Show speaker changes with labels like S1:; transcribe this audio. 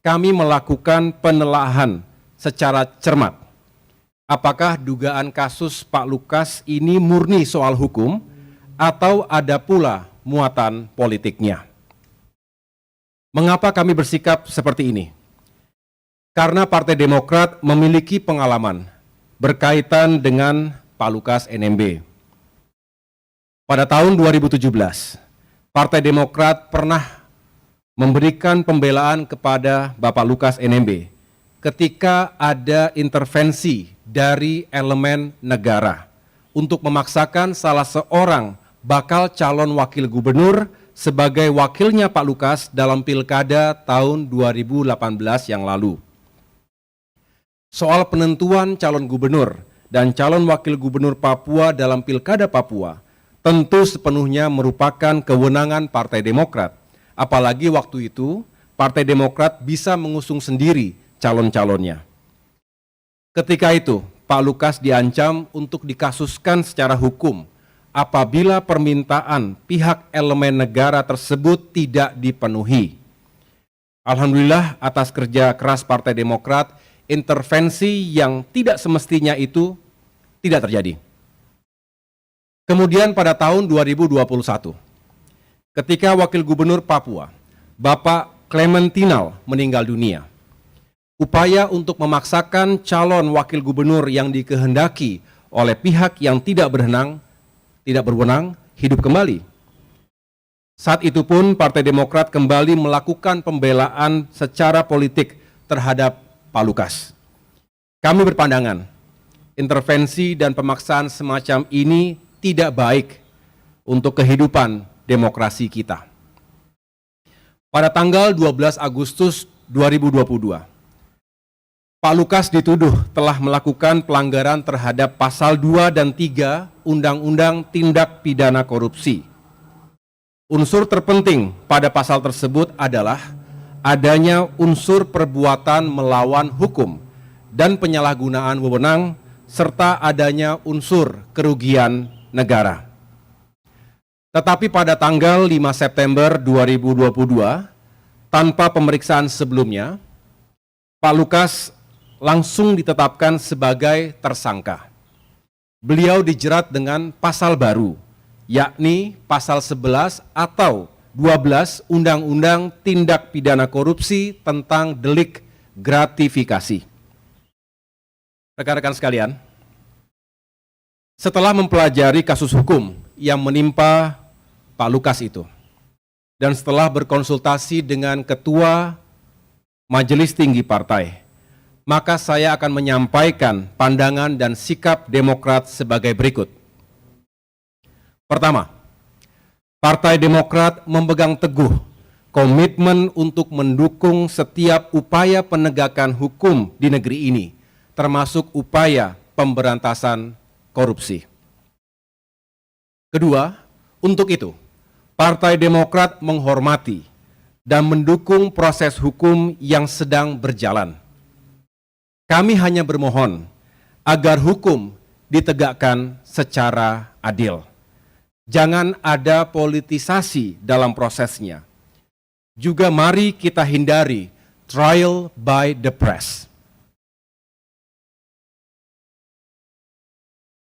S1: kami melakukan penelaahan secara cermat. Apakah dugaan kasus Pak Lukas ini murni soal hukum atau ada pula muatan politiknya? Mengapa kami bersikap seperti ini? Karena Partai Demokrat memiliki pengalaman berkaitan dengan Pak Lukas NMB. Pada tahun 2017, Partai Demokrat pernah memberikan pembelaan kepada Bapak Lukas NMB ketika ada intervensi dari elemen negara untuk memaksakan salah seorang bakal calon wakil gubernur sebagai wakilnya Pak Lukas dalam pilkada tahun 2018 yang lalu. Soal penentuan calon gubernur dan calon wakil gubernur Papua dalam pilkada Papua tentu sepenuhnya merupakan kewenangan Partai Demokrat. Apalagi waktu itu Partai Demokrat bisa mengusung sendiri calon-calonnya. Ketika itu Pak Lukas diancam untuk dikasuskan secara hukum apabila permintaan pihak elemen negara tersebut tidak dipenuhi. Alhamdulillah atas kerja keras Partai Demokrat, intervensi yang tidak semestinya itu tidak terjadi. Kemudian pada tahun 2021, ketika Wakil Gubernur Papua, Bapak Clementinal meninggal dunia, upaya untuk memaksakan calon wakil gubernur yang dikehendaki oleh pihak yang tidak berwenang hidup kembali. Saat itu pun Partai Demokrat kembali melakukan pembelaan secara politik terhadap Pak Lukas. Kami berpandangan, intervensi dan pemaksaan semacam ini tidak baik untuk kehidupan demokrasi kita. Pada tanggal 12 Agustus 2022, Pak Lukas dituduh telah melakukan pelanggaran terhadap pasal 2 dan 3 Undang-Undang Tindak Pidana Korupsi. Unsur terpenting pada pasal tersebut adalah adanya unsur perbuatan melawan hukum dan penyalahgunaan wewenang serta adanya unsur kerugian negara. Tetapi pada tanggal 5 September 2022, tanpa pemeriksaan sebelumnya, Pak Lukas langsung ditetapkan sebagai tersangka. Beliau dijerat dengan pasal baru, yakni pasal 11 atau 12 Undang-Undang Tindak Pidana Korupsi tentang delik gratifikasi. Rekan-rekan sekalian, setelah mempelajari kasus hukum yang menimpa Pak Lukas itu, dan setelah berkonsultasi dengan Ketua Majelis Tinggi Partai, maka saya akan menyampaikan pandangan dan sikap Demokrat sebagai berikut. Pertama, Partai Demokrat memegang teguh komitmen untuk mendukung setiap upaya penegakan hukum di negeri ini, termasuk upaya pemberantasan korupsi. Kedua, untuk itu, Partai Demokrat menghormati dan mendukung proses hukum yang sedang berjalan. Kami hanya bermohon agar hukum ditegakkan secara adil. Jangan ada politisasi dalam prosesnya. Juga mari kita hindari trial by the press.